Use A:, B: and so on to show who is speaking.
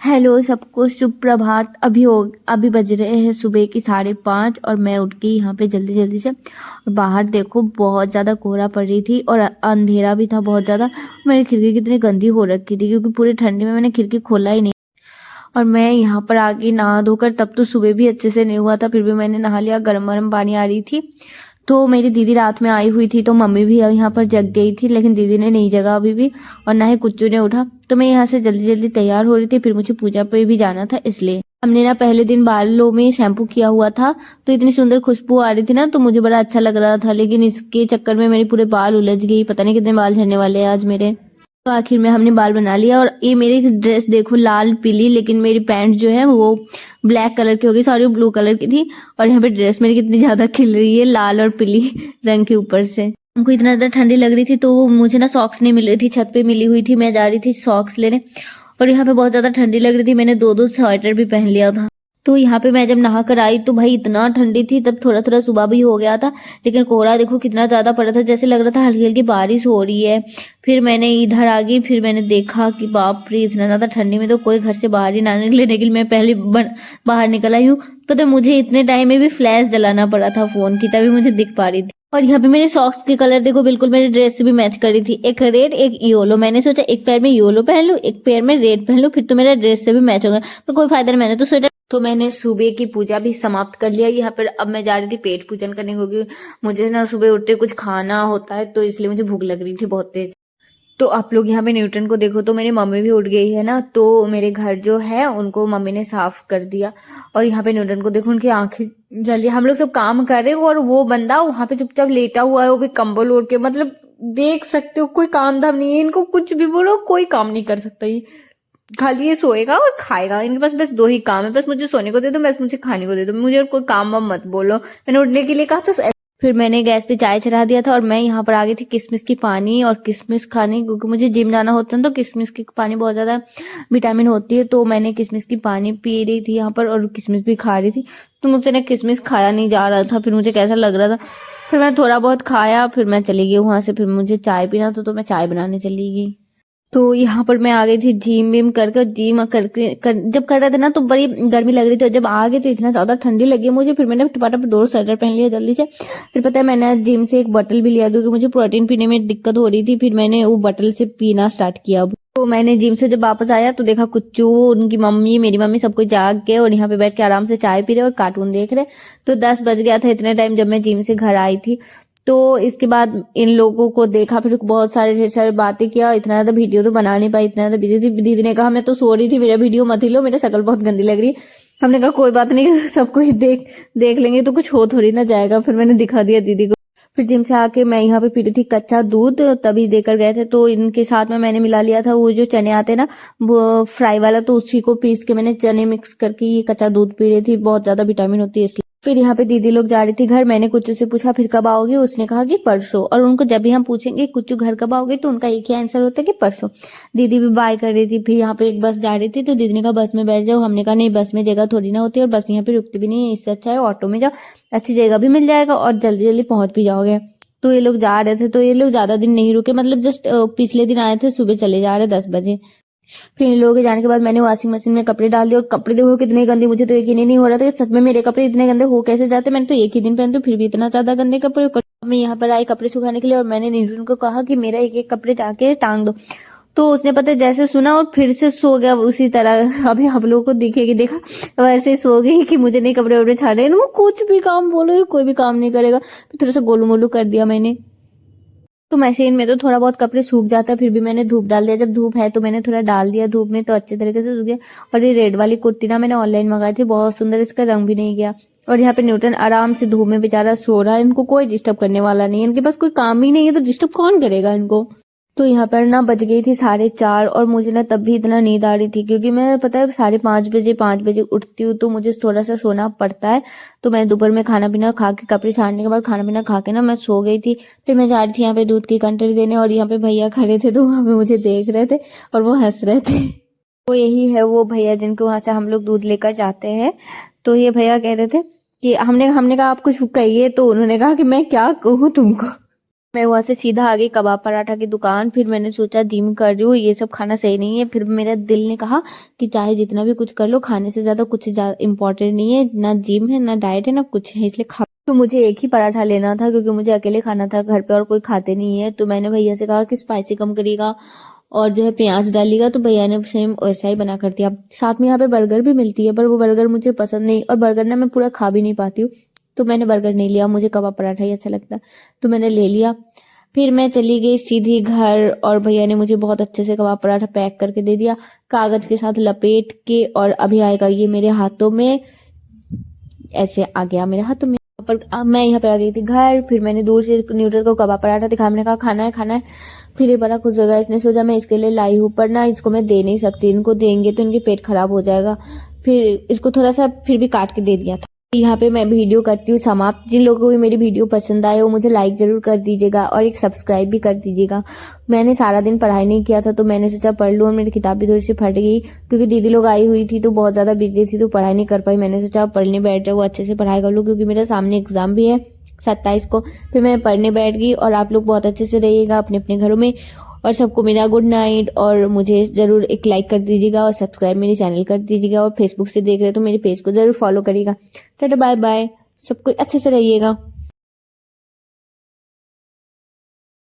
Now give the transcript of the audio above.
A: Hello सबको, शुभ प्रभात। अभी बज रहे हैं सुबह की 5:30 और मैं उठ गई यहाँ पे जल्दी जल्दी से। और बाहर देखो बहुत ज़्यादा कोहरा पड़ रही थी और अंधेरा भी था बहुत ज़्यादा। मेरी खिड़की कितनी गंदी हो रखी थी क्योंकि पूरी ठंडी में मैंने खिड़की खोला ही नहीं। और मैं यहाँ पर आ गई नहा धोकर। तब तो सुबह भी अच्छे से नहीं हुआ था, फिर भी मैंने नहा लिया। गर्म गर्म पानी आ रही थी। तो मेरी दीदी रात में आई हुई थी तो मम्मी भी यहाँ पर जग गई थी, लेकिन दीदी ने नहीं जगा अभी भी, और ना ही कुच्चू ने उठा। तो मैं यहाँ से जल्दी जल्दी तैयार हो रही थी, फिर मुझे पूजा पे भी जाना था इसलिए। हमने ना पहले दिन बालों में शैम्पू किया हुआ था, तो इतनी सुंदर खुशबू आ रही थी ना, तो मुझे बड़ा अच्छा लग रहा था। लेकिन इसके चक्कर में मेरे पूरे बाल उलझ गई। पता नहीं कितने बाल झड़ने वाले हैं आज मेरे। तो आखिर में हमने बाल बना लिया। और ये मेरी ड्रेस देखो लाल पीली, लेकिन मेरी पैंट जो है वो ब्लैक कलर की होगी, सॉरी ब्लू कलर की थी। और यहाँ पे ड्रेस मेरी कितनी ज्यादा खिल रही है लाल और पीली रंग के ऊपर से। हमको इतना ज्यादा ठंडी लग रही थी तो मुझे ना सॉक्स नहीं मिल रही थी, छत पे मिली हुई थी। मैं जा रही थी सॉक्स लेने और यहाँ पे बहुत ज्यादा ठंडी लग रही थी। मैंने दो दो स्वेटर भी पहन लिया था। तो यहाँ पे मैं जब नहा कर आई तो भाई इतना ठंडी थी। तब थोड़ा थोड़ा सुबह भी हो गया था, लेकिन कोहरा देखो कितना ज्यादा पड़ा था, जैसे लग रहा था हल्की हल्की बारिश हो रही है। फिर मैंने इधर आ गई, फिर मैंने देखा कि बाप रे इतना ज्यादा ठंडी में तो कोई घर से बाहर ही ना निकले। लेकिन मैं पहले बाहर निकल आई हूँ। तो मुझे इतने टाइम में भी फ्लैश जलाना पड़ा था फोन की, तभी मुझे दिख पा रही थी। और यहाँ पे मेरे सॉक्स के कलर देखो बिल्कुल मेरे ड्रेस से भी मैच कर रही थी, एक रेड एक येलो। मैंने सोचा एक पैर में येलो पहन लूं, एक पैर में रेड पहन लूं, फिर तो मेरा ड्रेस से भी मैच होगा। पर कोई फायदा नहीं, मैंने तो स्वेटर। तो मैंने सुबह की पूजा भी समाप्त कर लिया यहाँ पर। अब मैं जा रही थी पेट पूजन करने, क्योंकि मुझे ना सुबह उठते कुछ खाना होता है, तो इसलिए मुझे भूख लग रही थी बहुत तेज। तो आप लोग यहाँ पे न्यूटन को देखो, तो मेरी मम्मी भी उठ गई है ना, तो मेरे घर जो है उनको मम्मी ने साफ कर दिया। और यहाँ पे न्यूटन को देखो, उनकी आंखें जली। हम लोग सब काम कर रहे हो और वो बंदा वहां पे चुपचाप लेटा हुआ है, वो भी कंबल ओढ़ के। मतलब देख सकते हो कोई काम धाम नहीं है इनको, कुछ भी बोलो कोई काम नहीं कर सकता ये। खाली ये सोएगा और खाएगा। इनके पास बस दो ही काम है, बस मुझे सोने को दे दो, बस मुझे खाने को दे दो, मुझे और कोई काम वाम मत बोलो। मैंने उठने के लिए कहा तो फिर मैंने गैस पे चाय चढ़ा दिया था और मैं यहाँ पर आ गई थी किशमिश की पानी और किशमिश खाने, क्योंकि मुझे जिम जाना होता है तो किशमिश की पानी बहुत ज्यादा विटामिन होती है। तो मैंने किशमिश की पानी पी रही थी यहाँ पर और किशमिश भी खा रही थी। तो मुझसे ना किशमिश खाया नहीं जा रहा था, फिर मुझे कैसा लग रहा था। फिर मैं थोड़ा बहुत खाया, फिर मैं चली गई वहां से। फिर मुझे चाय पीना था तो मैं चाय बनाने चली गई। तो यहाँ पर मैं आ गई थी जिम विम करके। जिम जब कर रहे थे ना तो बड़ी गर्मी लग रही थी, और जब आ गई तो इतना ज्यादा ठंडी लगी मुझे। फिर मैंने टपाटप दो स्वेटर पहन लिया जल्दी से। फिर पता है मैंने जिम से एक बॉटल भी लिया, क्योंकि मुझे प्रोटीन पीने में दिक्कत हो रही थी। फिर मैंने वो बॉटल से पीना स्टार्ट किया। तो मैंने जिम से जब वापस आया तो देखा कुच्चू, उनकी मम्मी, मेरी मम्मी सब कुछ जाग के और यहाँ पे बैठ के आराम से चाय पी रहे और कार्टून देख रहे। तो 10 बज गया था इतने टाइम जब मैं जिम से घर आई थी। तो इसके बाद इन लोगों को देखा, फिर बहुत सारे ढेर सारी बातें किया। इतना ज्यादा वीडियो तो बना नहीं पाई, इतना ज्यादा बिजी थी। दीदी ने कहा मैं तो सो रही थी, मेरा वीडियो मत ही लो, मेरी शक्ल बहुत गंदी लग रही है। हमने कहा कोई बात नहीं, सबको ही देख देख लेंगे तो कुछ हो थोड़ी ना जाएगा। फिर मैंने दिखा दिया दीदी को। फिर जिम से आके मैं यहाँ पे पी रही थी कच्चा दूध, तभी देकर गए थे। तो इनके साथ में मैंने मिला लिया था वो जो चने आते हैं ना, वो फ्राई वाला, तो उसी को पीस के मैंने चने मिक्स करके ये कच्चा दूध पी रही थी। बहुत ज्यादा विटामिन होती है इसलिए। फिर यहाँ पे दीदी लोग जा रही थी घर। मैंने कुच्चू से पूछा फिर कब आओगी, उसने कहा कि परसों। और उनको जब भी हम पूछेंगे कुच्चू घर कब आओगे, तो उनका एक ही आंसर होता है कि परसों। दीदी भी बाय कर रही थी। फिर यहाँ पे एक बस जा रही थी तो दीदी ने कहा बस में बैठ जाओ। हमने कहा नहीं, बस में जगह थोड़ी ना होती है और बस यहाँ पे रुकती भी नहीं है, इससे अच्छा है ऑटो में जाओ, अच्छी जगह भी मिल जाएगा और जल्दी जल्दी पहुंच भी जाओगे। तो ये लोग जा रहे थे, तो ये लोग ज्यादा दिन नहीं रुके, मतलब जस्ट पिछले दिन आए थे, सुबह चले जा रहे 10 बजे। फिर इन लोगों के जाने के बाद मैंने वॉशिंग मशीन में कपड़े डाल दिए। और कपड़े देखो कितने गंदे, मुझे तो यकीन ही नहीं हो रहा था कि सच में मेरे कपड़े इतने गंदे हो कैसे जाते। मैंने तो एक ही दिन पहनते फिर भी इतना ज्यादा गंदे कपड़े। मैं यहाँ पर आई कपड़े सुखाने के लिए और मैंने नीरू को कहा कि मेरा एक एक कपड़े जाके टांग दो। तो उसने पता है जैसे सुना और फिर से सो गया उसी तरह। अभी हम लोगों को दिखेगी, देखा वैसे ही सो गई कि मुझे नहीं कपड़े वपड़े छाड़े। इनको कुछ भी काम बोलो कोई भी काम नहीं करेगा। थोड़ा सा गोलू मोलू कर दिया मैंने। तो मशीन में तो थोड़ा बहुत कपड़े सूख जाता है, फिर भी मैंने धूप डाल दिया। जब धूप है तो मैंने थोड़ा डाल दिया धूप में, तो अच्छे तरीके से सूख गया। और ये रेड वाली कुर्ती ना मैंने ऑनलाइन मंगाई थी, बहुत सुंदर, इसका रंग भी नहीं गया। और यहाँ पे न्यूटन आराम से धूप में बेचारा सो रहा है, इनको कोई डिस्टर्ब करने वाला नहीं है, इनके पास कोई काम ही नहीं है तो डिस्टर्ब कौन करेगा इनको। तो यहाँ पर ना बज गई थी 4:30 और मुझे ना तब भी इतना नींद आ रही थी, क्योंकि मैं पता है 5:30 उठती हूँ, तो मुझे थोड़ा सा सोना पड़ता है। तो मैं दोपहर में खाना पीना खा के, कपड़े छाड़ने के बाद खाना पीना खा के ना मैं सो गई थी। फिर मैं जा रही थी यहाँ पे दूध की कंटरी देने, और यहाँ पे भैया खड़े थे तो वहाँ पे मुझे देख रहे थे और वो हंस रहे थे। तो यही है वो भैया जिनको वहां से हम लोग दूध लेकर जाते हैं। तो ये भैया कह रहे थे कि हमने कहा आप कुछ कहिए, तो उन्होंने कहा कि मैं क्या कहूँ तुमको। मैं वहाँ से सीधा आ गई कबाब पराठा की दुकान। फिर मैंने सोचा जिम कर रही हूँ, ये सब खाना सही नहीं है। फिर मेरा दिल ने कहा कि चाहे जितना भी कुछ कर लो, खाने से ज़्यादा कुछ इम्पोर्टेंट नहीं है, ना जिम है ना डाइट है ना कुछ है, इसलिए खा। तो मुझे एक ही पराठा लेना था क्योंकि मुझे अकेले खाना था, घर पे और कोई खाते नहीं है। तो मैंने भैया से कहा कि स्पाइसी कम करिएगा और जो है प्याज डालिएगा, तो भैया ने सेम वैसा ही बना कर दिया। साथ में यहाँ पे बर्गर भी मिलती है, पर वो बर्गर मुझे पसंद नहीं, और बर्गर ना मैं पूरा खा भी नहीं पाती हूँ, तो मैंने बर्गर नहीं लिया, मुझे कबाब पराठा ही अच्छा लगता, तो मैंने ले लिया। फिर मैं चली गई सीधी घर, और भैया ने मुझे बहुत अच्छे से कबाब पराठा पैक करके दे दिया, कागज के साथ लपेट के, और अभी आएगा ये मेरे हाथों में, ऐसे आ गया मेरे हाथों में। पर अब मैं यहाँ पे आ गई थी घर। फिर मैंने दूर से न्यूट्रल को कबाब पराठा दिखा, मैंने कहा खाना है खाना है। फिर ये बड़ा खुश हो गया, इसने सोचा मैं इसके लिए लाई हूँ, पर ना इसको मैं दे नहीं सकती, इनको देंगे तो इनके पेट खराब हो जाएगा। फिर इसको थोड़ा सा फिर भी काट के दे दिया था। यहाँ पे मैं वीडियो करती हूँ समाप्त। जिन लोगों को भी मेरी वीडियो पसंद आए वो मुझे लाइक जरूर कर दीजिएगा और एक सब्सक्राइब भी कर दीजिएगा। मैंने सारा दिन पढ़ाई नहीं किया था, तो मैंने सोचा पढ़ लूँ, और मेरी किताब भी थोड़ी सी फट गई क्योंकि दीदी लोग आई हुई थी तो बहुत ज़्यादा बिजी थी, तो पढ़ाई नहीं कर पाई। मैंने सोचा पढ़ने बैठ जाओ, अच्छे से पढ़ाई कर लूँ, क्योंकि मेरे सामने एग्जाम भी है 27 को। फिर मैं पढ़ने बैठ गई, और आप लोग बहुत अच्छे से रहिएगा अपने अपने घरों में, और सबको मेरा गुड नाइट। और मुझे ज़रूर एक लाइक कर दीजिएगा और सब्सक्राइब मेरे चैनल कर दीजिएगा, और फेसबुक से देख रहे हो तो मेरे पेज को ज़रूर फॉलो करिएगा। टाटा बाय बाय, सब कोई अच्छे से रहिएगा।